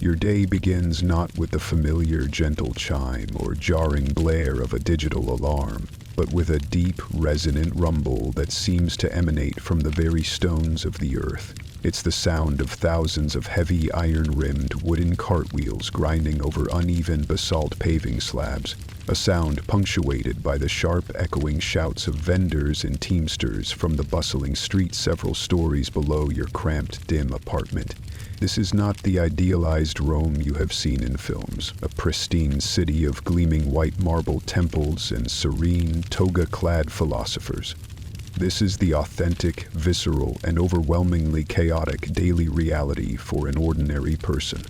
Your day begins not with the familiar gentle chime or jarring blare of a digital alarm, but with a deep, resonant rumble that seems to emanate from the very stones of the earth. It's the sound of thousands of heavy iron-rimmed wooden cartwheels grinding over uneven basalt paving slabs, a sound punctuated by the sharp, echoing shouts of vendors and teamsters from the bustling streets several stories below your cramped, dim apartment. This is not the idealized Rome you have seen in films, a pristine city of gleaming white marble temples and serene, toga-clad philosophers. This is the authentic, visceral, and overwhelmingly chaotic daily reality for an ordinary person.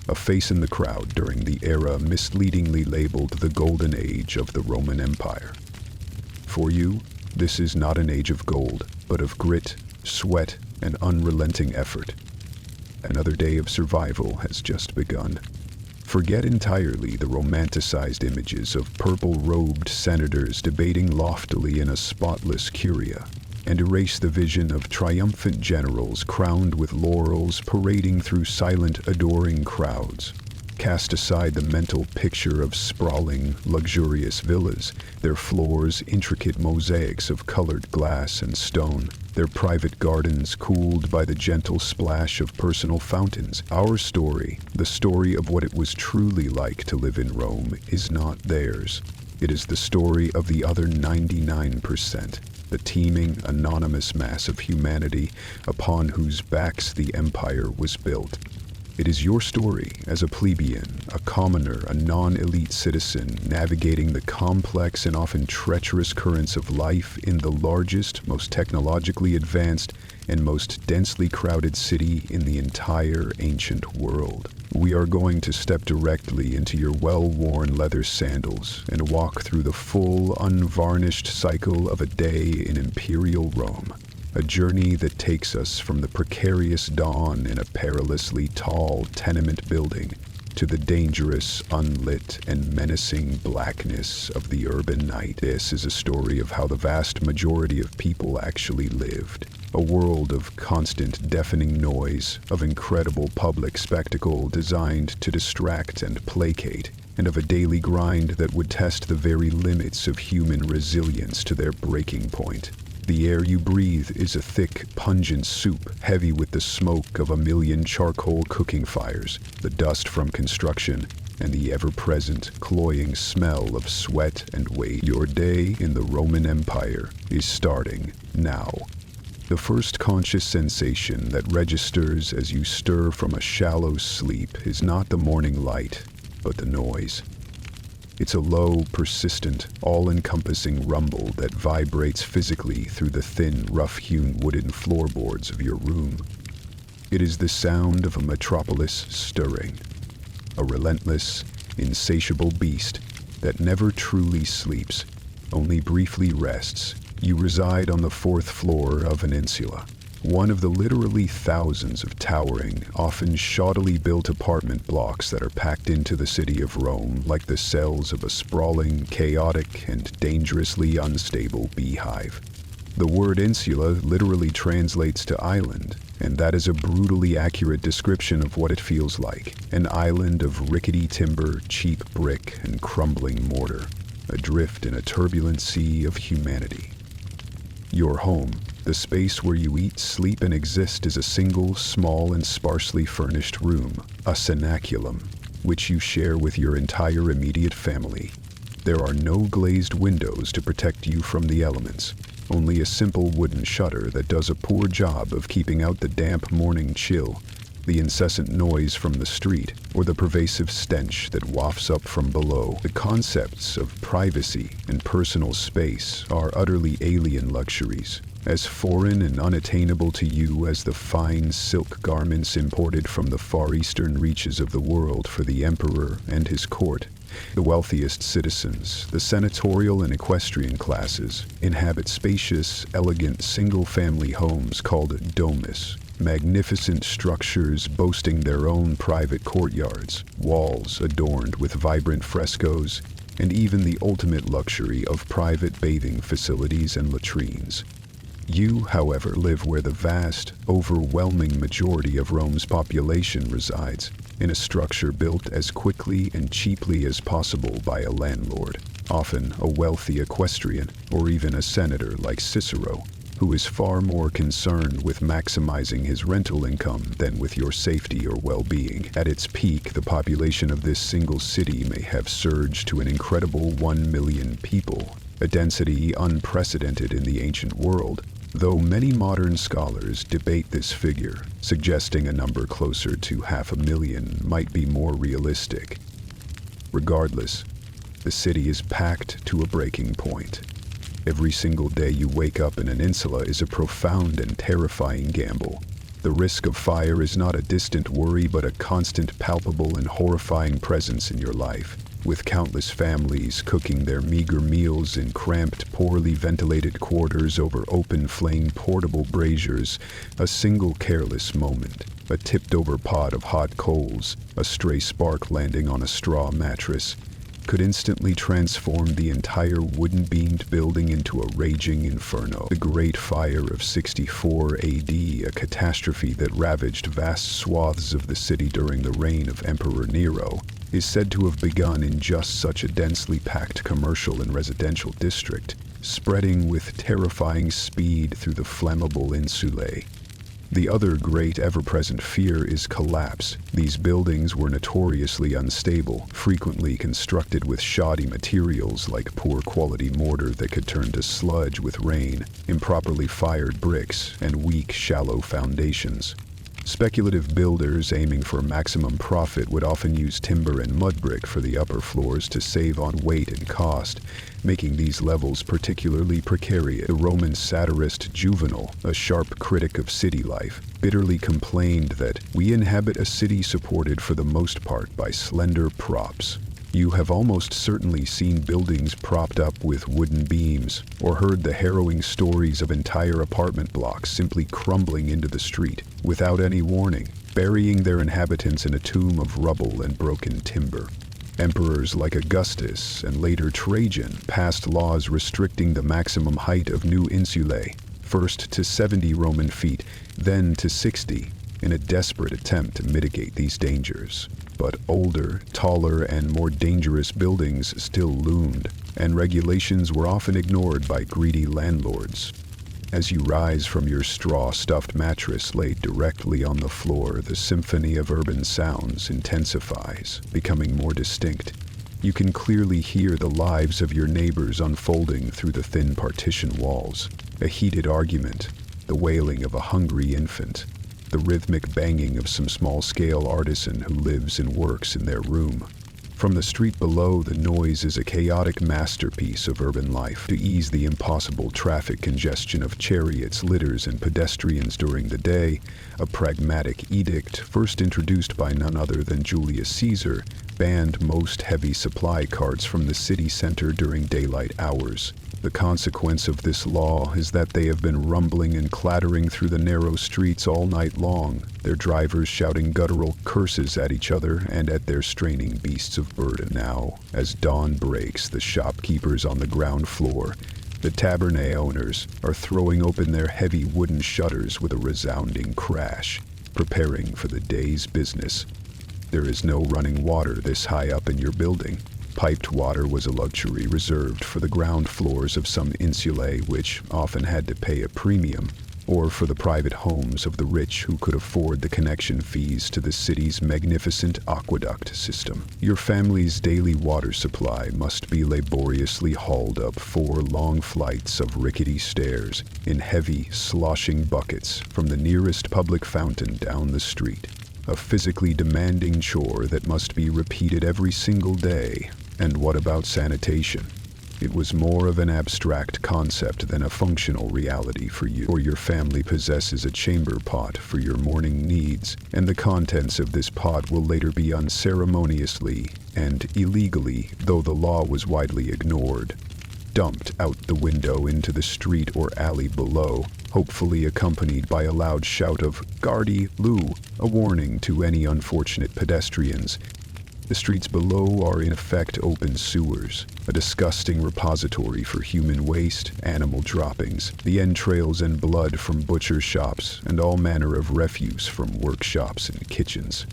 A face in the crowd during the era misleadingly labeled the Golden Age of the Roman Empire. For you, this is not an age of gold, but of grit, sweat, and unrelenting effort. Another day of survival has just begun. Forget entirely the romanticized images of purple-robed senators debating loftily in a spotless curia, and erase the vision of triumphant generals crowned with laurels parading through silent, adoring crowds. Cast aside the mental picture of sprawling, luxurious villas, their floors intricate mosaics of colored glass and stone, their private gardens cooled by the gentle splash of personal fountains. Our story, the story of what it was truly like to live in Rome, is not theirs. It is the story of the other 99%, the teeming, anonymous mass of humanity upon whose backs the empire was built. It is your story as a plebeian, a commoner, a non-elite citizen navigating the complex and often treacherous currents of life in the largest, most technologically advanced, and most densely crowded city in the entire ancient world. We are going to step directly into your well-worn leather sandals and walk through the full, unvarnished cycle of a day in imperial Rome. A journey that takes us from the precarious dawn in a perilously tall tenement building to the dangerous, unlit, and menacing blackness of the urban night. This is a story of how the vast majority of people actually lived. A world of constant, deafening noise, of incredible public spectacle designed to distract and placate, and of a daily grind that would test the very limits of human resilience to their breaking point. The air you breathe is a thick, pungent soup, heavy with the smoke of a million charcoal cooking fires, the dust from construction, and the ever-present, cloying smell of sweat and weight. Your day in the Roman Empire is starting now. The first conscious sensation that registers as you stir from a shallow sleep is not the morning light, but the noise. It's a low, persistent, all-encompassing rumble that vibrates physically through the thin, rough-hewn wooden floorboards of your room. It is the sound of a metropolis stirring, a relentless, insatiable beast that never truly sleeps, only briefly rests. You reside on the fourth floor of an insula, one of the literally thousands of towering, often shoddily built apartment blocks that are packed into the city of Rome like the cells of a sprawling, chaotic, and dangerously unstable beehive. The word insula literally translates to island, and that is a brutally accurate description of what it feels like. An island of rickety timber, cheap brick, and crumbling mortar, adrift in a turbulent sea of humanity. Your home, the space where you eat, sleep, and exist, is a single, small, and sparsely furnished room, a cenaculum, which you share with your entire immediate family. There are no glazed windows to protect you from the elements, only a simple wooden shutter that does a poor job of keeping out the damp morning chill, the incessant noise from the street, or the pervasive stench that wafts up from below. The concepts of privacy and personal space are utterly alien luxuries, as foreign and unattainable to you as the fine silk garments imported from the far eastern reaches of the world for the emperor and his court. The wealthiest citizens, the senatorial and equestrian classes, inhabit spacious, elegant, single-family homes called domus, magnificent structures boasting their own private courtyards, walls adorned with vibrant frescoes, and even the ultimate luxury of private bathing facilities and latrines. You, however, live where the vast, overwhelming majority of Rome's population resides, in a structure built as quickly and cheaply as possible by a landlord, often a wealthy equestrian or even a senator like Cicero, who is far more concerned with maximizing his rental income than with your safety or well-being. At its peak, the population of this single city may have surged to an incredible 1 million people, a density unprecedented in the ancient world, though many modern scholars debate this figure, suggesting a number closer to 500,000 might be more realistic. Regardless, the city is packed to a breaking point. Every single day you wake up in an insula is a profound and terrifying gamble. The risk of fire is not a distant worry but a constant, palpable, and horrifying presence in your life, with countless families cooking their meager meals in cramped, poorly ventilated quarters over open-flame portable braziers. A single careless moment, a tipped-over pot of hot coals, a stray spark landing on a straw mattress, could instantly transform the entire wooden-beamed building into a raging inferno. The Great Fire of 64 AD, a catastrophe that ravaged vast swaths of the city during the reign of Emperor Nero, is said to have begun in just such a densely packed commercial and residential district, spreading with terrifying speed through the flammable insulae. The other great ever-present fear is collapse. These buildings were notoriously unstable, frequently constructed with shoddy materials like poor-quality mortar that could turn to sludge with rain, improperly fired bricks, and weak, shallow foundations. Speculative builders aiming for maximum profit would often use timber and mud brick for the upper floors to save on weight and cost, making these levels particularly precarious. The Roman satirist Juvenal, a sharp critic of city life, bitterly complained that we inhabit a city supported for the most part by slender props. You have almost certainly seen buildings propped up with wooden beams, or heard the harrowing stories of entire apartment blocks simply crumbling into the street, without any warning, burying their inhabitants in a tomb of rubble and broken timber. Emperors like Augustus and later Trajan passed laws restricting the maximum height of new insulae, first to 70 Roman feet, then to 60, in a desperate attempt to mitigate these dangers. But older, taller, and more dangerous buildings still loomed, and regulations were often ignored by greedy landlords. As you rise from your straw-stuffed mattress laid directly on the floor, the symphony of urban sounds intensifies, becoming more distinct. You can clearly hear the lives of your neighbors unfolding through the thin partition walls. A heated argument, the wailing of a hungry infant, the rhythmic banging of some small-scale artisan who lives and works in their room. From the street below, the noise is a chaotic masterpiece of urban life. To ease the impossible traffic congestion of chariots, litters, and pedestrians during the day, a pragmatic edict, first introduced by none other than Julius Caesar, banned most heavy supply carts from the city center during daylight hours. The consequence of this law is that they have been rumbling and clattering through the narrow streets all night long, their drivers shouting guttural curses at each other and at their straining beasts of burden. Now, as dawn breaks, the shopkeepers on the ground floor, the tabernae owners, are throwing open their heavy wooden shutters with a resounding crash, preparing for the day's business. There is no running water this high up in your building. Piped water was a luxury reserved for the ground floors of some insulae, which often had to pay a premium, or for the private homes of the rich who could afford the connection fees to the city's magnificent aqueduct system. Your family's daily water supply must be laboriously hauled up 4 long flights of rickety stairs in heavy, sloshing buckets from the nearest public fountain down the street. A physically demanding chore that must be repeated every single day. And what about sanitation? It was more of an abstract concept than a functional reality for you, or your family possesses a chamber pot for your morning needs, and the contents of this pot will later be unceremoniously and illegally, though the law was widely ignored, dumped out the window into the street or alley below, hopefully accompanied by a loud shout of "Gardy Lou," a warning to any unfortunate pedestrians. The streets below are in effect open sewers, a disgusting repository for human waste, animal droppings, the entrails and blood from butcher shops, and all manner of refuse from workshops and kitchens.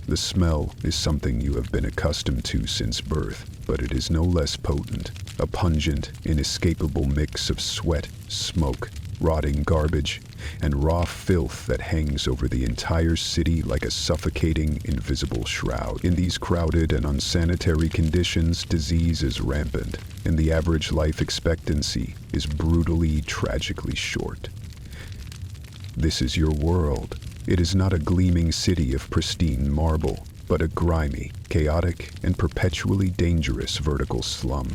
The smell is something you have been accustomed to since birth, but it is no less potent, a pungent, inescapable mix of sweat, smoke, rotting garbage, and raw filth that hangs over the entire city like a suffocating, invisible shroud. In these crowded and unsanitary conditions, disease is rampant, and the average life expectancy is brutally, tragically short. This is your world. It is not a gleaming city of pristine marble, but a grimy, chaotic, and perpetually dangerous vertical slum.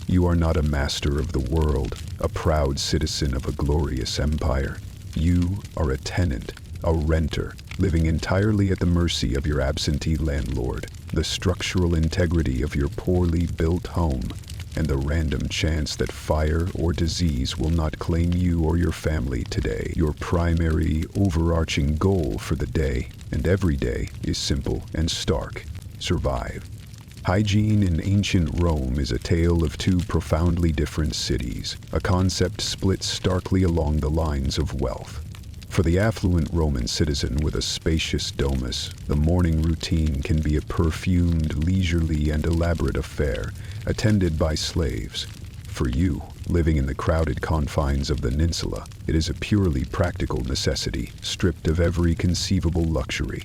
You are not a master of the world, a proud citizen of a glorious empire. You are a tenant, a renter, living entirely at the mercy of your absentee landlord, the structural integrity of your poorly built home, and the random chance that fire or disease will not claim you or your family today. Your primary, overarching goal for the day, and every day, is simple and stark: survive. Hygiene in ancient Rome is a tale of two profoundly different cities, a concept split starkly along the lines of wealth. For the affluent Roman citizen with a spacious domus, the morning routine can be a perfumed, leisurely, and elaborate affair, attended by slaves. For you, living in the crowded confines of the insula, it is a purely practical necessity, stripped of every conceivable luxury.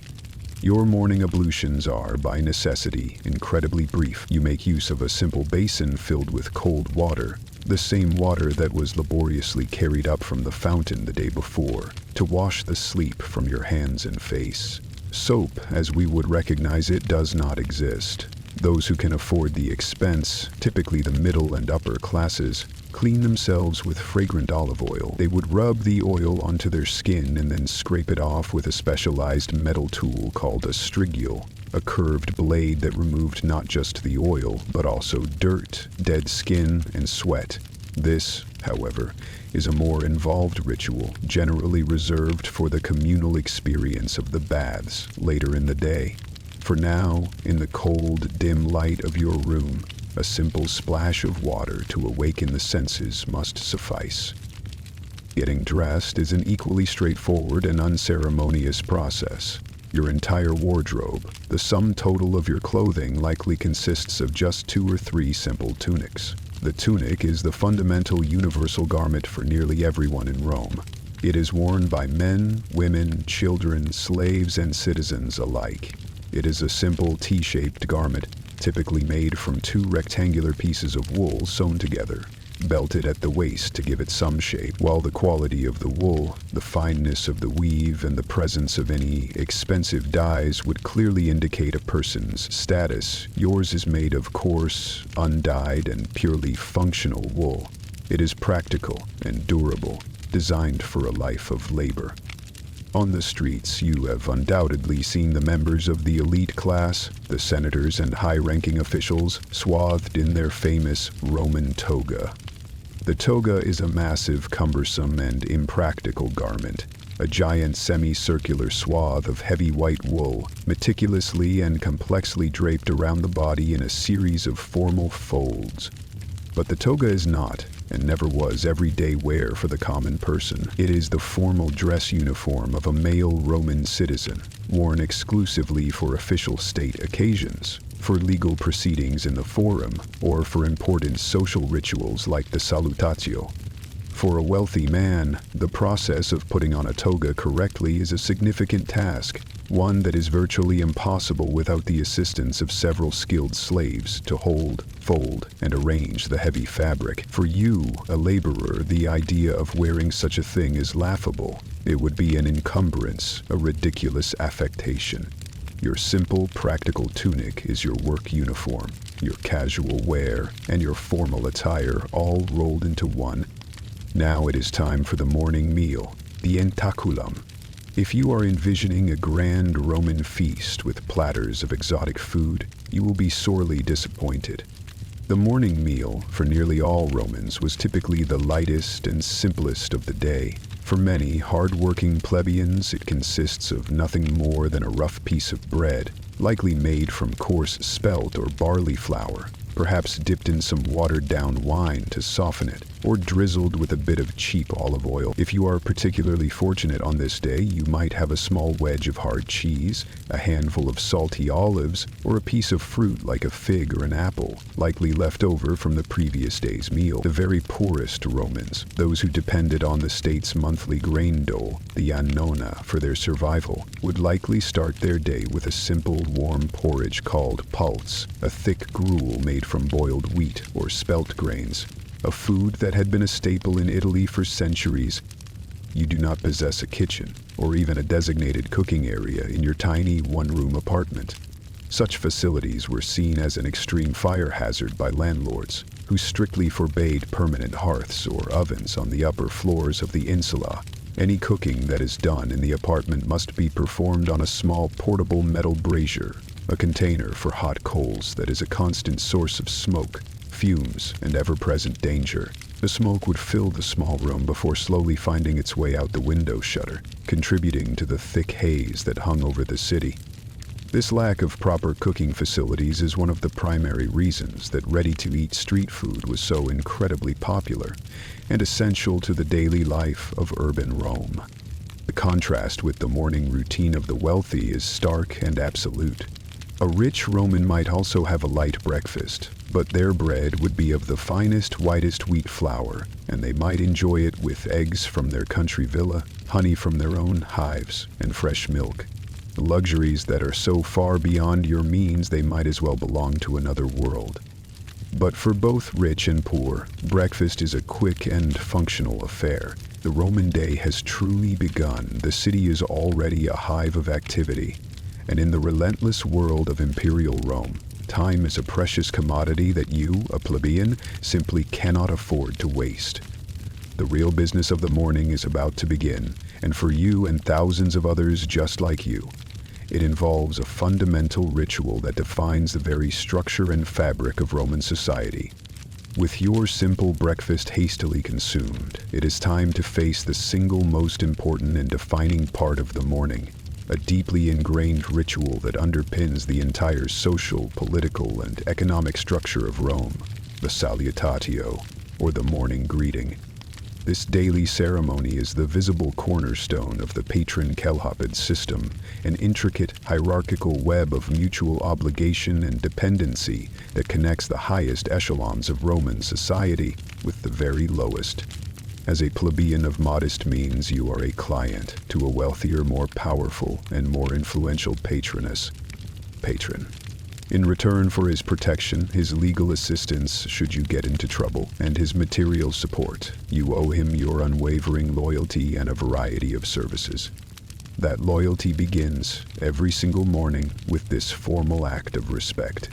Your morning ablutions are, by necessity, incredibly brief. You make use of a simple basin filled with cold water, the same water that was laboriously carried up from the fountain the day before, to wash the sleep from your hands and face. Soap, as we would recognize it, does not exist. Those who can afford the expense, typically the middle and upper classes, clean themselves with fragrant olive oil. They would rub the oil onto their skin and then scrape it off with a specialized metal tool called a strigule, a curved blade that removed not just the oil, but also dirt, dead skin, and sweat. This, however, is a more involved ritual, generally reserved for the communal experience of the baths later in the day. For now, in the cold, dim light of your room, a simple splash of water to awaken the senses must suffice. Getting dressed is an equally straightforward and unceremonious process. Your entire wardrobe, the sum total of your clothing, likely consists of just 2 or 3 simple tunics. The tunic is the fundamental universal garment for nearly everyone in Rome. It is worn by men, women, children, slaves, and citizens alike. It is a simple T-shaped garment, typically made from 2 rectangular pieces of wool sewn together, belted at the waist to give it some shape. While the quality of the wool, the fineness of the weave, and the presence of any expensive dyes would clearly indicate a person's status, yours is made of coarse, undyed, and purely functional wool. It is practical and durable, designed for a life of labor. On the streets, you have undoubtedly seen the members of the elite class, the senators and high-ranking officials, swathed in their famous Roman toga. The toga is a massive, cumbersome, and impractical garment, a giant semicircular swath of heavy white wool, meticulously and complexly draped around the body in a series of formal folds. But the toga is not, and never was, everyday wear for the common person. It is the formal dress uniform of a male Roman citizen, worn exclusively for official state occasions, for legal proceedings in the forum, or for important social rituals like the salutatio. For a wealthy man, the process of putting on a toga correctly is a significant task, one that is virtually impossible without the assistance of several skilled slaves to hold, fold, and arrange the heavy fabric. For you, a laborer, the idea of wearing such a thing is laughable. It would be an encumbrance, a ridiculous affectation. Your simple, practical tunic is your work uniform, your casual wear, and your formal attire all rolled into one. Now it is time for the morning meal, the entaculum. If you are envisioning a grand Roman feast with platters of exotic food, you will be sorely disappointed. The morning meal, for nearly all Romans, was typically the lightest and simplest of the day. For many hard-working plebeians, it consists of nothing more than a rough piece of bread, likely made from coarse spelt or barley flour, perhaps dipped in some watered-down wine to soften it. or drizzled with a bit of cheap olive oil. If you are particularly fortunate on this day, you might have a small wedge of hard cheese, a handful of salty olives, or a piece of fruit like a fig or an apple, likely left over from the previous day's meal. The very poorest Romans, those who depended on the state's monthly grain dole, the annona, for their survival, would likely start their day with a simple warm porridge called pulse, a thick gruel made from boiled wheat or spelt grains, a food that had been a staple in Italy for centuries. You do not possess a kitchen or even a designated cooking area in your tiny one-room apartment. Such facilities were seen as an extreme fire hazard by landlords, who strictly forbade permanent hearths or ovens on the upper floors of the insula. Any cooking that is done in the apartment must be performed on a small portable metal brazier, a container for hot coals that is a constant source of smoke, fumes, and ever-present danger. The smoke would fill the small room before slowly finding its way out the window shutter, contributing to the thick haze that hung over the city. This lack of proper cooking facilities is one of the primary reasons that ready-to-eat street food was so incredibly popular and essential to the daily life of urban Rome. The contrast with the morning routine of the wealthy is stark and absolute. A rich Roman might also have a light breakfast, but their bread would be of the finest, whitest wheat flour, and they might enjoy it with eggs from their country villa, honey from their own hives, and fresh milk. Luxuries that are so far beyond your means they might as well belong to another world. But for both rich and poor, breakfast is a quick and functional affair. The Roman day has truly begun. The city is already a hive of activity. And in the relentless world of imperial Rome, time is a precious commodity that you, a plebeian, simply cannot afford to waste. The real business of the morning is about to begin, and for you and thousands of others just like you, it involves a fundamental ritual that defines the very structure and fabric of Roman society. With your simple breakfast hastily consumed, it is time to face the single most important and defining part of the morning, a deeply ingrained ritual that underpins the entire social, political, and economic structure of Rome, the salutatio, or the morning greeting. This daily ceremony is the visible cornerstone of the patron Kelhopid system, an intricate hierarchical web of mutual obligation and dependency that connects the highest echelons of Roman society with the very lowest. As a plebeian of modest means, you are a client to a wealthier, more powerful, and more influential patron. In return for his protection, his legal assistance should you get into trouble, and his material support, you owe him your unwavering loyalty and a variety of services. That loyalty begins every single morning with this formal act of respect.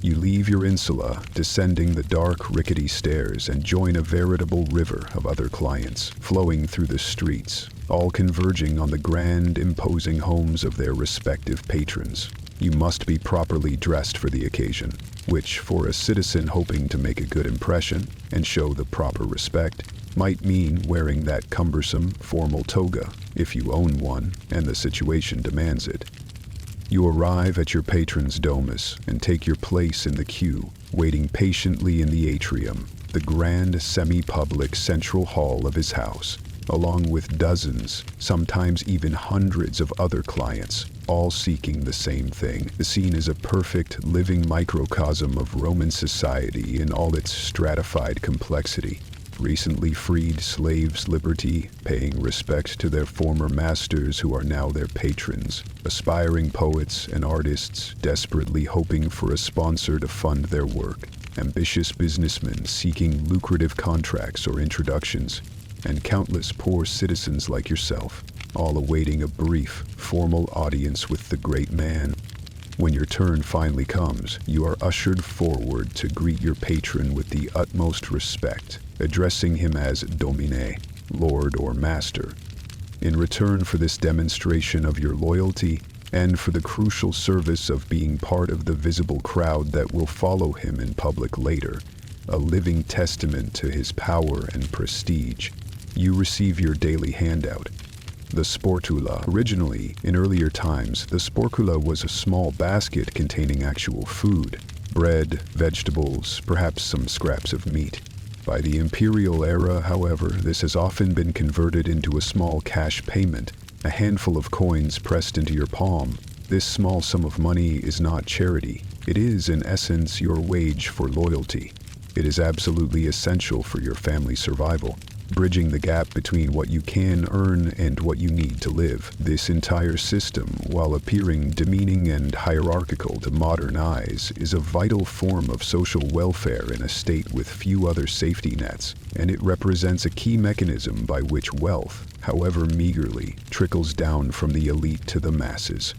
You leave your insula, descending the dark, rickety stairs, and join a veritable river of other clients, flowing through the streets, all converging on the grand, imposing homes of their respective patrons. You must be properly dressed for the occasion, which, for a citizen hoping to make a good impression and show the proper respect, might mean wearing that cumbersome, formal toga, if you own one and the situation demands it. You arrive at your patron's domus and take your place in the queue, waiting patiently in the atrium, the grand semi-public central hall of his house, along with dozens, sometimes even hundreds of other clients, all seeking the same thing. The scene is a perfect, living microcosm of Roman society in all its stratified complexity. Recently freed slaves' liberty, paying respect to their former masters who are now their patrons, aspiring poets and artists desperately hoping for a sponsor to fund their work, ambitious businessmen seeking lucrative contracts or introductions, and countless poor citizens like yourself, all awaiting a brief, formal audience with the great man. When your turn finally comes, you are ushered forward to greet your patron with the utmost respect, addressing him as Domine, Lord or Master. In return for this demonstration of your loyalty, and for the crucial service of being part of the visible crowd that will follow him in public later, a living testament to his power and prestige, you receive your daily handout, the sportula. Originally, in earlier times, the sportula was a small basket containing actual food, bread, vegetables, perhaps some scraps of meat. By the imperial era, however, this has often been converted into a small cash payment, a handful of coins pressed into your palm. This small sum of money is not charity. It is, in essence, your wage for loyalty. It is absolutely essential for your family's survival, bridging the gap between what you can earn and what you need to live. This entire system, while appearing demeaning and hierarchical to modern eyes, is a vital form of social welfare in a state with few other safety nets, and it represents a key mechanism by which wealth, however meagerly, trickles down from the elite to the masses.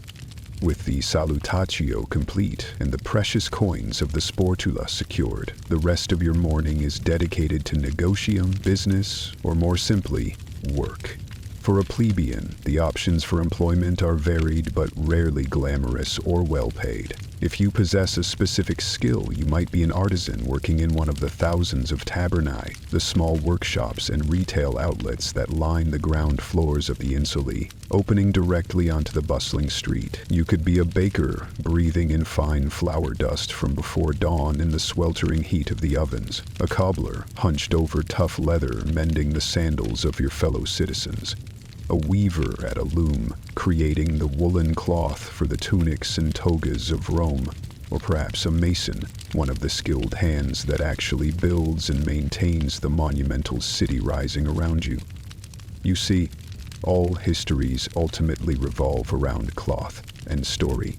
With the salutatio complete and the precious coins of the sportula secured, the rest of your morning is dedicated to negotium, business, or more simply, work. For a plebeian, the options for employment are varied but rarely glamorous or well-paid. If you possess a specific skill, you might be an artisan working in one of the thousands of tabernae, the small workshops and retail outlets that line the ground floors of the insulae, opening directly onto the bustling street. You could be a baker, breathing in fine flour dust from before dawn in the sweltering heat of the ovens, a cobbler, hunched over tough leather, mending the sandals of your fellow citizens, a weaver at a loom, creating the woolen cloth for the tunics and togas of Rome, or perhaps a mason, one of the skilled hands that actually builds and maintains the monumental city rising around you. You see, all histories ultimately revolve around cloth and story.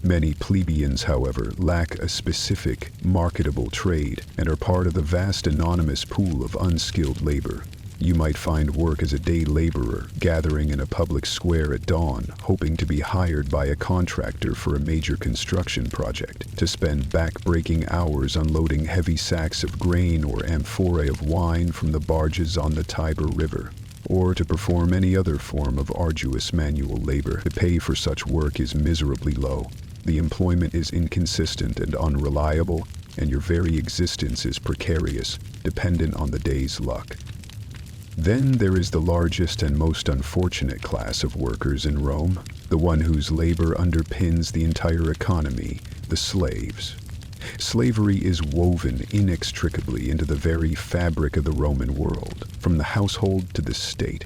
Many plebeians, however, lack a specific, marketable trade and are part of the vast anonymous pool of unskilled labor. You might find work as a day laborer, gathering in a public square at dawn, hoping to be hired by a contractor for a major construction project, to spend back-breaking hours unloading heavy sacks of grain or amphorae of wine from the barges on the Tiber River, or to perform any other form of arduous manual labor. The pay for such work is miserably low. The employment is inconsistent and unreliable, and your very existence is precarious, dependent on the day's luck. Then there is the largest and most unfortunate class of workers in Rome, the one whose labor underpins the entire economy, the slaves. Slavery is woven inextricably into the very fabric of the Roman world, from the household to the state.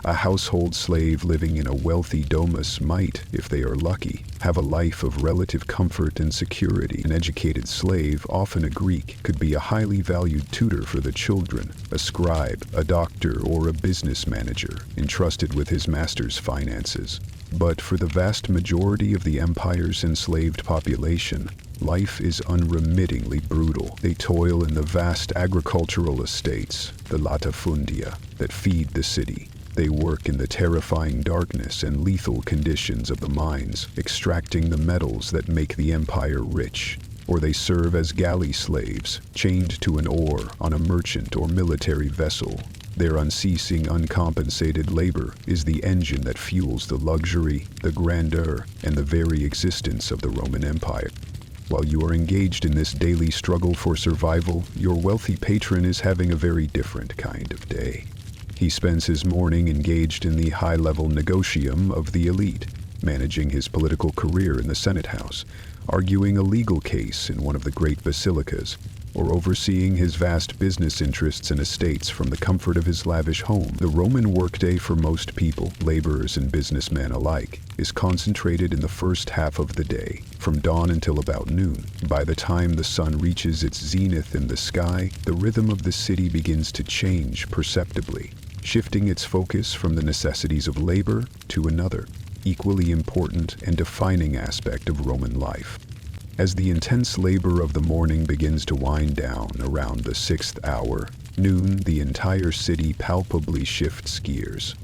A household slave living in a wealthy domus might, if they are lucky, have a life of relative comfort and security. An educated slave, often a Greek, could be a highly valued tutor for the children, a scribe, a doctor, or a business manager, entrusted with his master's finances. But for the vast majority of the empire's enslaved population, life is unremittingly brutal. They toil in the vast agricultural estates, the latifundia, that feed the city. They work in the terrifying darkness and lethal conditions of the mines, extracting the metals that make the empire rich. Or they serve as galley slaves, chained to an oar on a merchant or military vessel. Their unceasing, uncompensated labor is the engine that fuels the luxury, the grandeur, and the very existence of the Roman Empire. While you are engaged in this daily struggle for survival, your wealthy patron is having a very different kind of day. He spends his morning engaged in the high-level negotium of the elite, managing his political career in the Senate House, arguing a legal case in one of the great basilicas, or overseeing his vast business interests and estates from the comfort of his lavish home. The Roman workday for most people, laborers and businessmen alike, is concentrated in the first half of the day, from dawn until about noon. By the time the sun reaches its zenith in the sky, the rhythm of the city begins to change perceptibly, shifting its focus from the necessities of labor to another, equally important and defining aspect of Roman life. As the intense labor of the morning begins to wind down around the 6th hour, noon, the entire city palpably shifts gears.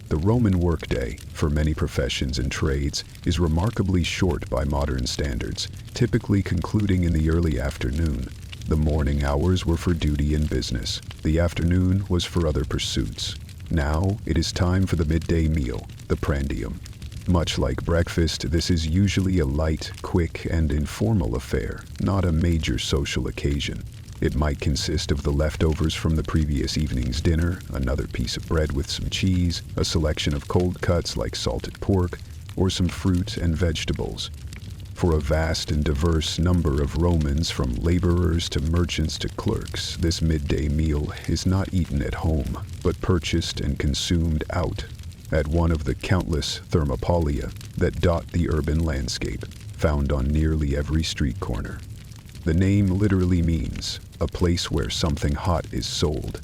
The Roman workday, for many professions and trades, is remarkably short by modern standards, typically concluding in the early afternoon. The morning hours were for duty and business. The afternoon was for other pursuits. Now it is time for the midday meal, the prandium. Much like breakfast, this is usually a light, quick, and informal affair, not a major social occasion. It might consist of the leftovers from the previous evening's dinner, another piece of bread with some cheese, a selection of cold cuts like salted pork, or some fruit and vegetables. For a vast and diverse number of Romans, from laborers to merchants to clerks, this midday meal is not eaten at home, but purchased and consumed out, at one of the countless thermopolia that dot the urban landscape, found on nearly every street corner. The name literally means a place where something hot is sold,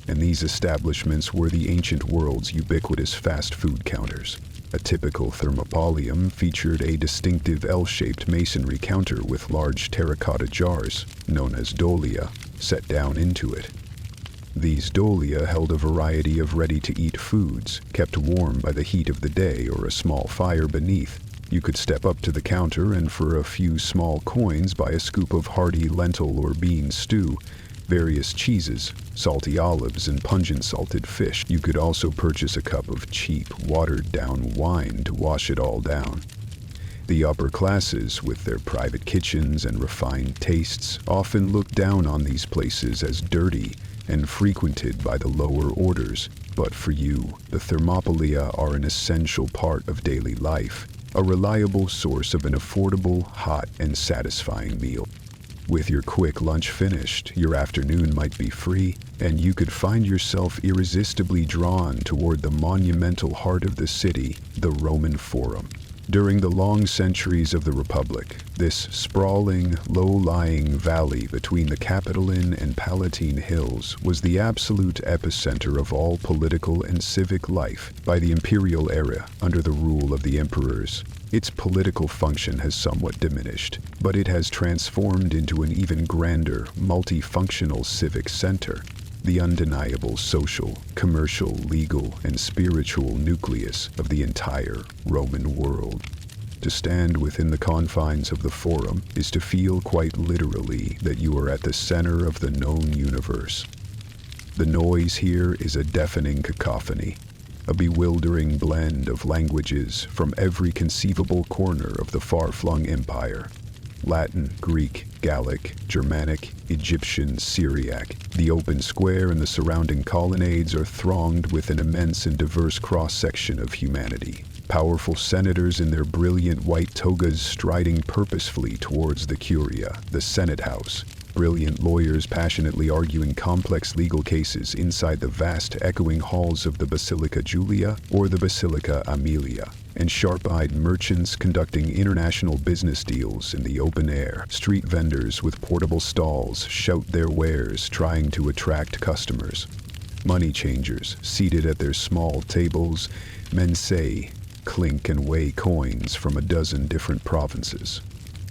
and these establishments were the ancient world's ubiquitous fast food counters. A typical thermopolium featured a distinctive L-shaped masonry counter with large terracotta jars, known as dolia, set down into it. These dolia held a variety of ready-to-eat foods, kept warm by the heat of the day or a small fire beneath. You could step up to the counter and for a few small coins buy a scoop of hearty lentil or bean stew, various cheeses, salty olives, and pungent salted fish. You could also purchase a cup of cheap, watered-down wine to wash it all down. The upper classes, with their private kitchens and refined tastes, often looked down on these places as dirty and frequented by the lower orders. But for you, the thermopolia are an essential part of daily life, a reliable source of an affordable, hot, and satisfying meal. With your quick lunch finished, your afternoon might be free, and you could find yourself irresistibly drawn toward the monumental heart of the city, the Roman Forum. During the long centuries of the Republic, this sprawling, low-lying valley between the Capitoline and Palatine hills was the absolute epicenter of all political and civic life. By the imperial era, under the rule of the emperors, its political function has somewhat diminished, but it has transformed into an even grander, multifunctional civic center, the undeniable social, commercial, legal, and spiritual nucleus of the entire Roman world. To stand within the confines of the Forum is to feel quite literally that you are at the center of the known universe. The noise here is a deafening cacophony, a bewildering blend of languages from every conceivable corner of the far-flung empire. Latin, Greek, Gallic, Germanic, Egyptian, Syriac. The open square and the surrounding colonnades are thronged with an immense and diverse cross-section of humanity. Powerful senators in their brilliant white togas striding purposefully towards the Curia, the Senate House. Brilliant lawyers passionately arguing complex legal cases inside the vast echoing halls of the Basilica Julia or the Basilica Aemilia. And sharp-eyed merchants conducting international business deals in the open air. Street vendors with portable stalls shout their wares, trying to attract customers. Money changers, seated at their small tables, mensae, clink and weigh coins from a dozen different provinces.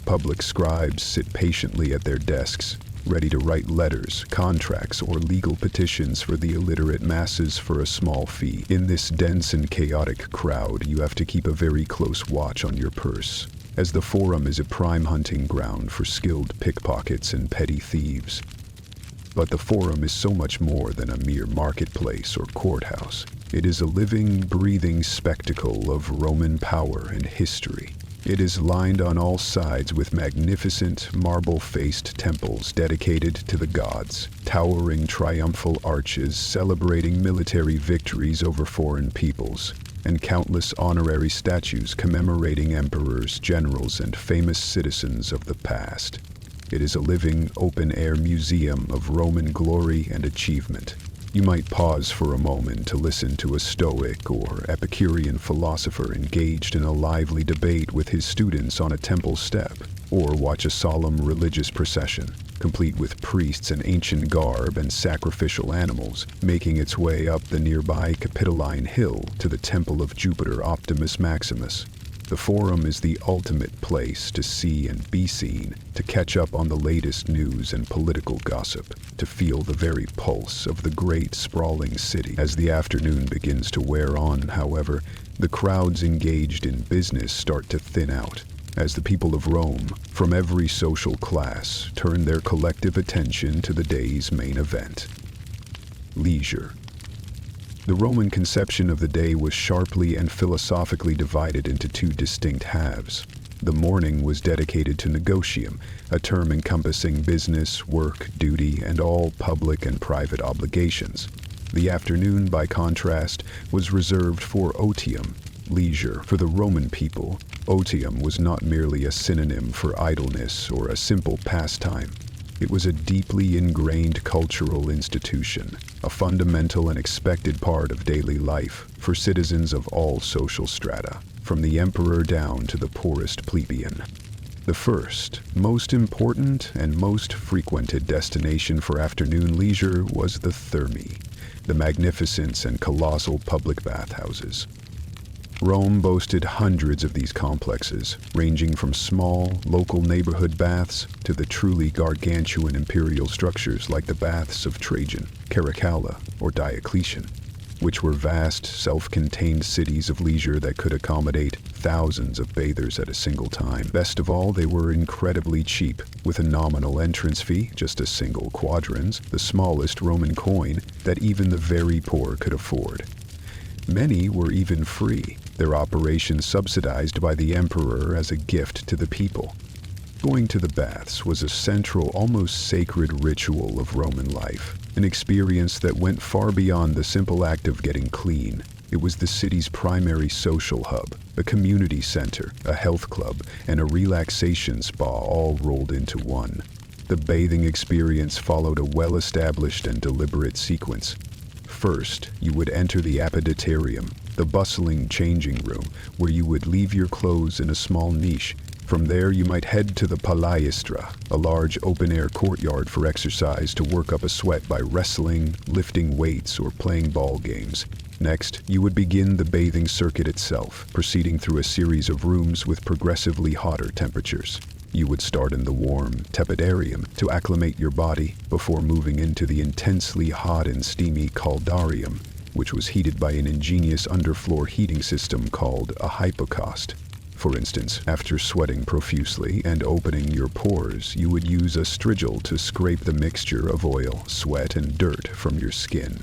Public scribes sit patiently at their desks, ready to write letters, contracts, or legal petitions for the illiterate masses for a small fee. In this dense and chaotic crowd, you have to keep a very close watch on your purse, as the Forum is a prime hunting ground for skilled pickpockets and petty thieves. But the Forum is so much more than a mere marketplace or courthouse. It is a living, breathing spectacle of Roman power and history. It is lined on all sides with magnificent, marble-faced temples dedicated to the gods, towering triumphal arches celebrating military victories over foreign peoples, and countless honorary statues commemorating emperors, generals, and famous citizens of the past. It is a living, open-air museum of Roman glory and achievement. You might pause for a moment to listen to a Stoic or Epicurean philosopher engaged in a lively debate with his students on a temple step, or watch a solemn religious procession, complete with priests in ancient garb and sacrificial animals, making its way up the nearby Capitoline Hill to the Temple of Jupiter Optimus Maximus. The Forum is the ultimate place to see and be seen, to catch up on the latest news and political gossip, to feel the very pulse of the great sprawling city. As the afternoon begins to wear on, however, the crowds engaged in business start to thin out, as the people of Rome, from every social class, turn their collective attention to the day's main event: leisure. The Roman conception of the day was sharply and philosophically divided into two distinct halves. The morning was dedicated to negotium, a term encompassing business, work, duty, and all public and private obligations. The afternoon, by contrast, was reserved for otium, leisure. For the Roman people, Otium was not merely a synonym for idleness or a simple pastime. It was a deeply ingrained cultural institution, a fundamental and expected part of daily life for citizens of all social strata, from the emperor down to the poorest plebeian. The first, most important, and most frequented destination for afternoon leisure was the Thermae, the magnificent and colossal public bathhouses. Rome boasted hundreds of these complexes, ranging from small, local neighborhood baths to the truly gargantuan imperial structures like the baths of Trajan, Caracalla, or Diocletian, which were vast, self-contained cities of leisure that could accommodate thousands of bathers at a single time. Best of all, they were incredibly cheap, with a nominal entrance fee, just a single quadrans, the smallest Roman coin that even the very poor could afford. Many were even free, their operations subsidized by the emperor as a gift to the people. Going to the baths was a central, almost sacred ritual of Roman life, an experience that went far beyond the simple act of getting clean. It was the city's primary social hub, a community center, a health club, and a relaxation spa all rolled into one. The bathing experience followed a well-established and deliberate sequence. First, you would enter the apoditerium, the bustling changing room, where you would leave your clothes in a small niche. From there, you might head to the palaestra, a large open-air courtyard for exercise to work up a sweat by wrestling, lifting weights, or playing ball games. Next, you would begin the bathing circuit itself, proceeding through a series of rooms with progressively hotter temperatures. You would start in the warm tepidarium to acclimate your body before moving into the intensely hot and steamy caldarium, which was heated by an ingenious underfloor heating system called a hypocaust. For instance, after sweating profusely and opening your pores, you would use a strigil to scrape the mixture of oil, sweat, and dirt from your skin.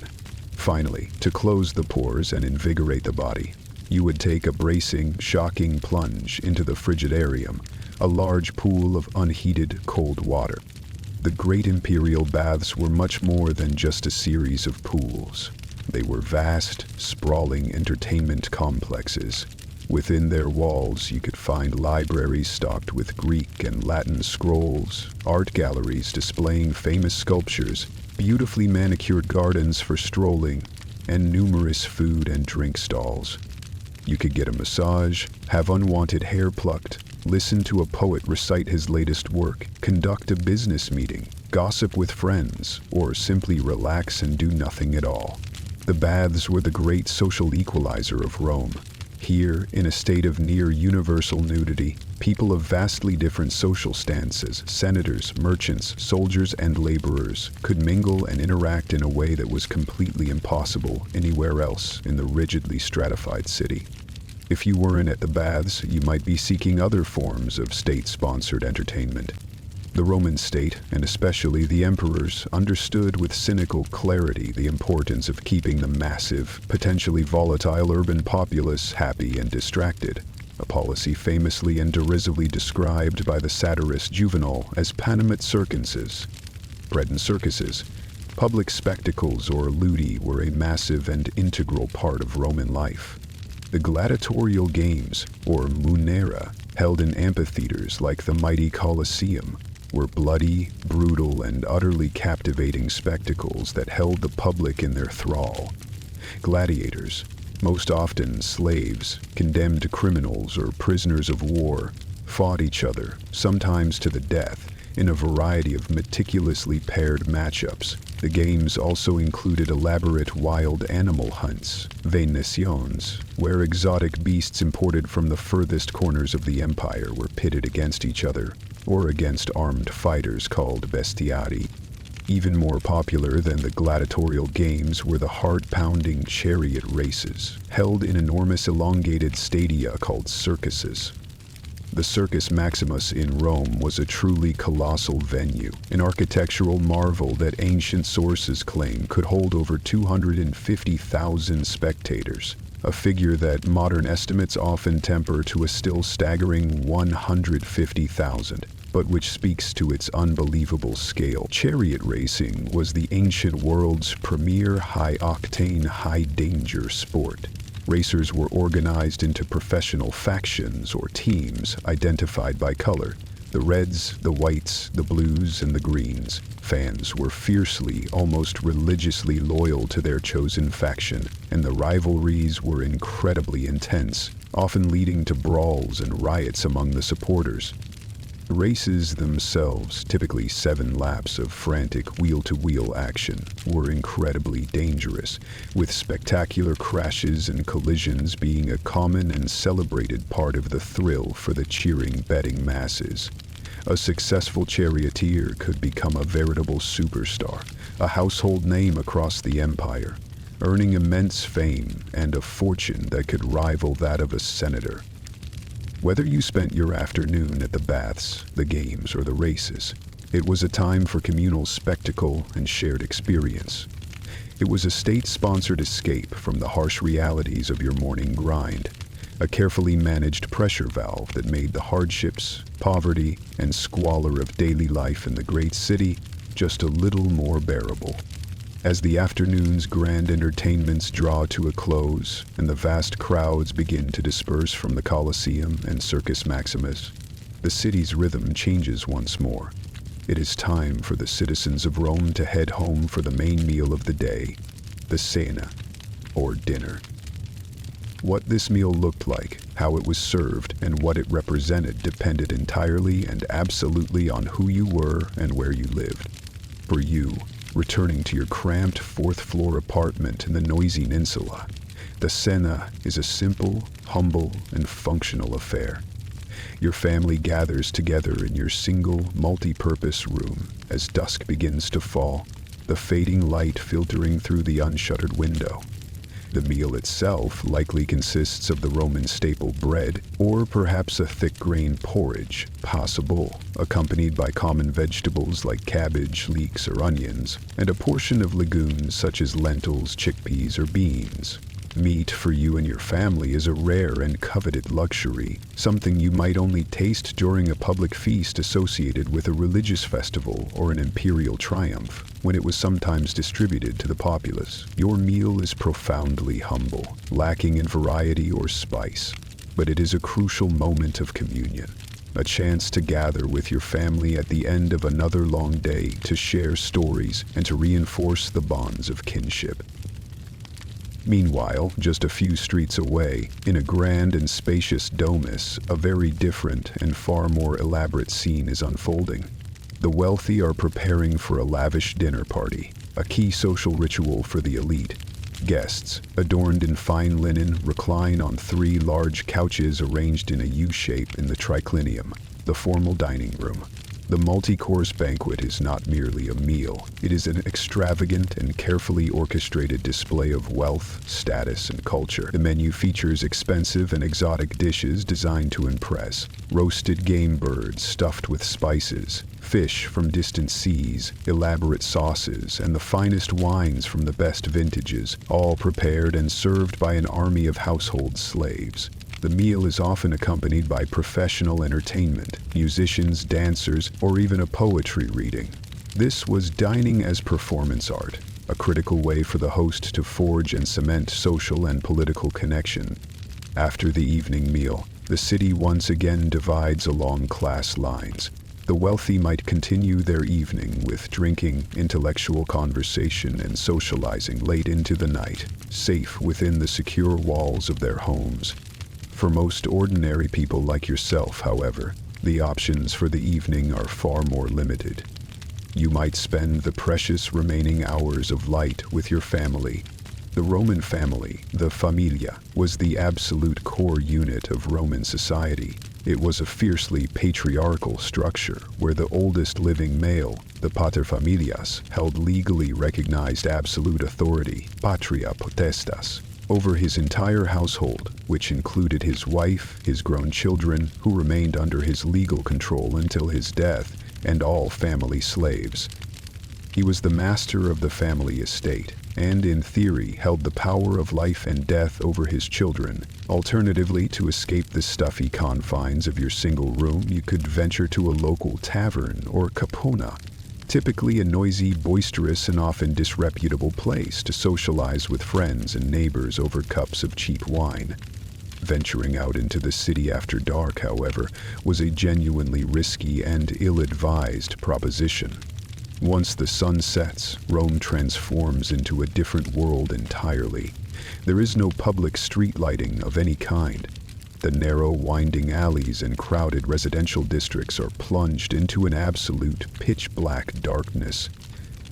Finally, to close the pores and invigorate the body, you would take a bracing, shocking plunge into the frigidarium, a large pool of unheated cold water. The great imperial baths were much more than just a series of pools. They were vast, sprawling entertainment complexes. Within their walls, you could find libraries stocked with Greek and Latin scrolls, art galleries displaying famous sculptures, beautifully manicured gardens for strolling, and numerous food and drink stalls. You could get a massage, have unwanted hair plucked, listen to a poet recite his latest work, conduct a business meeting, gossip with friends, or simply relax and do nothing at all. The baths were the great social equalizer of Rome. Here, in a state of near universal nudity, people of vastly different social stances, senators, merchants, soldiers, and laborers, could mingle and interact in a way that was completely impossible anywhere else in the rigidly stratified city. If you weren't at the baths, you might be seeking other forms of state-sponsored entertainment. The Roman state, and especially the emperors, understood with cynical clarity the importance of keeping the massive, potentially volatile urban populace happy and distracted, a policy famously and derisively described by the satirist Juvenal as Panem circenses. Bred in circuses, public spectacles or ludi were a massive and integral part of Roman life. The gladiatorial games, or munera, held in amphitheaters like the mighty Colosseum, were bloody, brutal, and utterly captivating spectacles that held the public in their thrall. Gladiators, most often slaves, condemned criminals or prisoners of war, fought each other, sometimes to the death, in a variety of meticulously paired matchups. The games also included elaborate wild animal hunts, venations, where exotic beasts imported from the furthest corners of the empire were pitted against each other, or against armed fighters called bestiari. Even more popular than the gladiatorial games were the heart-pounding chariot races, held in enormous elongated stadia called circuses. The Circus Maximus in Rome was a truly colossal venue, an architectural marvel that ancient sources claim could hold over 250,000 spectators, a figure that modern estimates often temper to a still staggering 150,000, but which speaks to its unbelievable scale. Chariot racing was the ancient world's premier high-octane, high-danger sport. Racers were organized into professional factions or teams identified by color. The reds, the whites, the blues, and the greens. Fans were fiercely, almost religiously loyal to their chosen faction, and the rivalries were incredibly intense, often leading to brawls and riots among the supporters. The races themselves, typically 7 laps of frantic wheel-to-wheel action, were incredibly dangerous, with spectacular crashes and collisions being a common and celebrated part of the thrill for the cheering betting masses. A successful charioteer could become a veritable superstar, a household name across the empire, earning immense fame and a fortune that could rival that of a senator. Whether you spent your afternoon at the baths, the games, or the races, it was a time for communal spectacle and shared experience. It was a state-sponsored escape from the harsh realities of your morning grind, a carefully managed pressure valve that made the hardships, poverty, and squalor of daily life in the great city just a little more bearable. As the afternoon's grand entertainments draw to a close and the vast crowds begin to disperse from the Colosseum and Circus Maximus, the city's rhythm changes once more. It is time for the citizens of Rome to head home for the main meal of the day, the cena, or dinner. What this meal looked like, how it was served, and what it represented depended entirely and absolutely on who you were and where you lived. For you, returning to your cramped 4th-floor apartment in the noisy insula, the cena is a simple, humble, and functional affair. Your family gathers together in your single, multi-purpose room as dusk begins to fall, the fading light filtering through the unshuttered window. The meal itself likely consists of the Roman staple bread, or perhaps a thick-grained porridge, possible, accompanied by common vegetables like cabbage, leeks, or onions, and a portion of legumes such as lentils, chickpeas, or beans. Meat for you and your family is a rare and coveted luxury, something you might only taste during a public feast associated with a religious festival or an imperial triumph, when it was sometimes distributed to the populace. Your meal is profoundly humble, lacking in variety or spice, but it is a crucial moment of communion, a chance to gather with your family at the end of another long day to share stories and to reinforce the bonds of kinship. Meanwhile, just a few streets away, in a grand and spacious domus, a very different and far more elaborate scene is unfolding. The wealthy are preparing for a lavish dinner party, a key social ritual for the elite. Guests, adorned in fine linen, recline on 3 large couches arranged in a U-shape in the triclinium, the formal dining room. The multi-course banquet is not merely a meal. It is an extravagant and carefully orchestrated display of wealth, status, and culture. The menu features expensive and exotic dishes designed to impress. Roasted game birds stuffed with spices, fish from distant seas, elaborate sauces, and the finest wines from the best vintages, all prepared and served by an army of household slaves. The meal is often accompanied by professional entertainment, musicians, dancers, or even a poetry reading. This was dining as performance art, a critical way for the host to forge and cement social and political connection. After the evening meal, the city once again divides along class lines. The wealthy might continue their evening with drinking, intellectual conversation, and socializing late into the night, safe within the secure walls of their homes. For most ordinary people like yourself, however, the options for the evening are far more limited. You might spend the precious remaining hours of light with your family. The Roman family, the familia, was the absolute core unit of Roman society. It was a fiercely patriarchal structure where the oldest living male, the paterfamilias, held legally recognized absolute authority, patria potestas, over his entire household, which included his wife, his grown children, who remained under his legal control until his death, and all family slaves. He was the master of the family estate, and in theory held the power of life and death over his children. Alternatively, to escape the stuffy confines of your single room, you could venture to a local tavern or capona. typically a noisy, boisterous, and often disreputable place to socialize with friends and neighbors over cups of cheap wine. Venturing out into the city after dark, however, was a genuinely risky and ill-advised proposition. Once the sun sets, Rome transforms into a different world entirely. There is no public street lighting of any kind. The narrow, winding alleys and crowded residential districts are plunged into an absolute pitch-black darkness.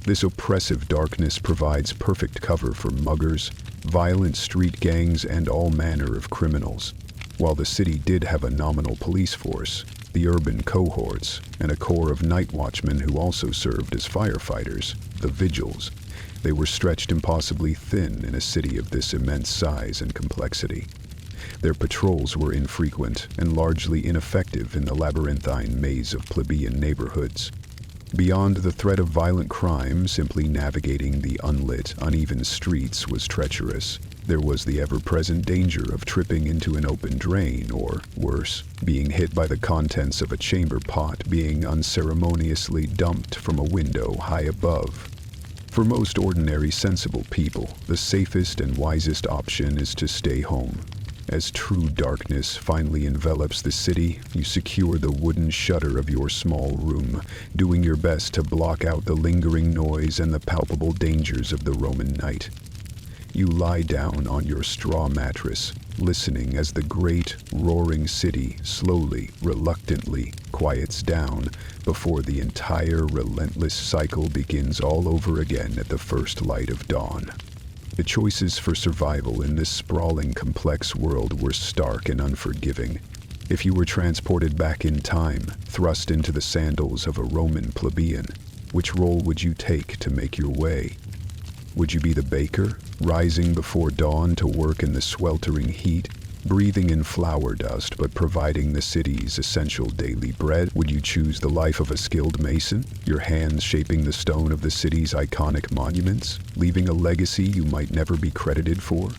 This oppressive darkness provides perfect cover for muggers, violent street gangs, and all manner of criminals. While the city did have a nominal police force, the urban cohorts, and a corps of night watchmen who also served as firefighters, the vigils, they were stretched impossibly thin in a city of this immense size and complexity. Their patrols were infrequent and largely ineffective in the labyrinthine maze of plebeian neighborhoods. Beyond the threat of violent crime, simply navigating the unlit, uneven streets was treacherous. There was the ever-present danger of tripping into an open drain or, worse, being hit by the contents of a chamber pot being unceremoniously dumped from a window high above. For most ordinary, sensible people, the safest and wisest option is to stay home. As true darkness finally envelops the city, you secure the wooden shutter of your small room, doing your best to block out the lingering noise and the palpable dangers of the Roman night. You lie down on your straw mattress, listening as the great, roaring city slowly, reluctantly quiets down before the entire relentless cycle begins all over again at the first light of dawn. The choices for survival in this sprawling, complex world were stark and unforgiving. If you were transported back in time, thrust into the sandals of a Roman plebeian, which role would you take to make your way? Would you be the baker, rising before dawn to work in the sweltering heat, breathing in flour dust but providing the city's essential daily bread? Would you choose the life of a skilled mason, your hands shaping the stone of the city's iconic monuments, leaving a legacy you might never be credited for?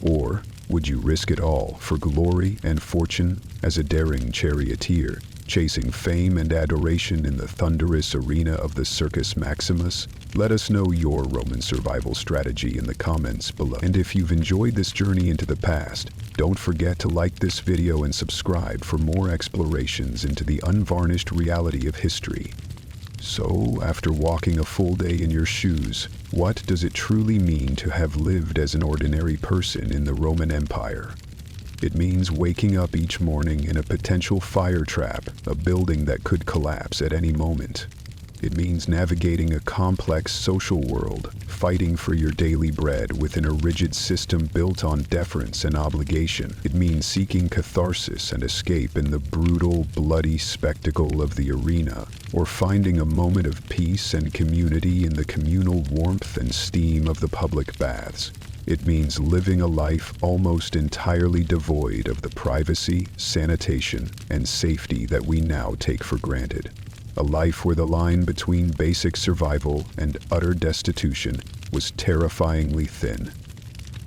Or would you risk it all for glory and fortune as a daring charioteer, chasing fame and adoration in the thunderous arena of the Circus Maximus? Let us know your Roman survival strategy in the comments below. And if you've enjoyed this journey into the past, don't forget to like this video and subscribe for more explorations into the unvarnished reality of history. So, after walking a full day in your shoes, what does it truly mean to have lived as an ordinary person in the Roman Empire? It means waking up each morning in a potential fire trap, a building that could collapse at any moment. It means navigating a complex social world, fighting for your daily bread within a rigid system built on deference and obligation. It means seeking catharsis and escape in the brutal, bloody spectacle of the arena, or finding a moment of peace and community in the communal warmth and steam of the public baths. It means living a life almost entirely devoid of the privacy, sanitation, and safety that we now take for granted. A life where the line between basic survival and utter destitution was terrifyingly thin.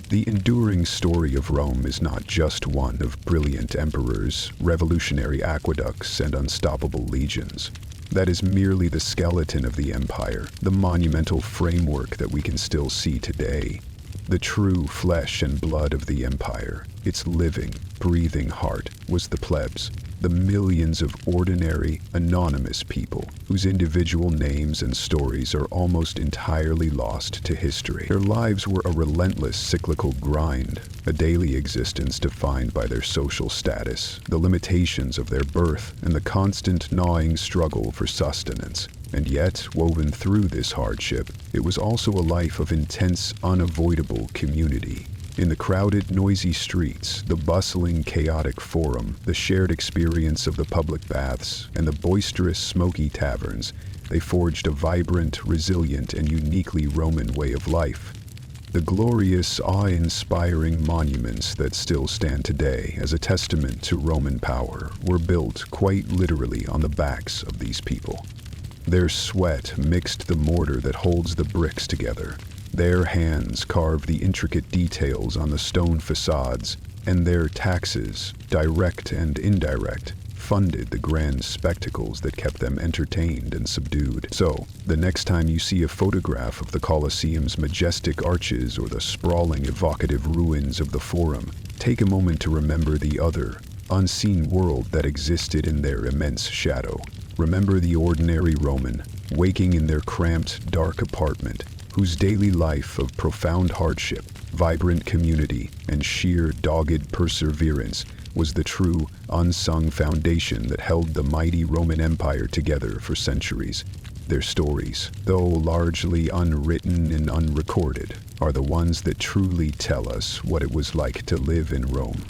The enduring story of Rome is not just one of brilliant emperors, revolutionary aqueducts, and unstoppable legions. That is merely the skeleton of the empire, the monumental framework that we can still see today. The true flesh and blood of the empire, its living, breathing heart, was the plebs, the millions of ordinary, anonymous people whose individual names and stories are almost entirely lost to history. Their lives were a relentless cyclical grind, a daily existence defined by their social status, the limitations of their birth, and the constant gnawing struggle for sustenance. And yet, woven through this hardship, it was also a life of intense, unavoidable community. In the crowded, noisy streets, the bustling, chaotic forum, the shared experience of the public baths, and the boisterous, smoky taverns, they forged a vibrant, resilient, and uniquely Roman way of life. The glorious, awe-inspiring monuments that still stand today as a testament to Roman power were built quite literally on the backs of these people. Their sweat mixed the mortar that holds the bricks together. Their hands carved the intricate details on the stone facades, and their taxes, direct and indirect, funded the grand spectacles that kept them entertained and subdued. So, the next time you see a photograph of the Colosseum's majestic arches or the sprawling, evocative ruins of the Forum, take a moment to remember the other, unseen world that existed in their immense shadow. Remember the ordinary Roman, waking in their cramped, dark apartment, whose daily life of profound hardship, vibrant community, and sheer dogged perseverance was the true, unsung foundation that held the mighty Roman Empire together for centuries. Their stories, though largely unwritten and unrecorded, are the ones that truly tell us what it was like to live in Rome.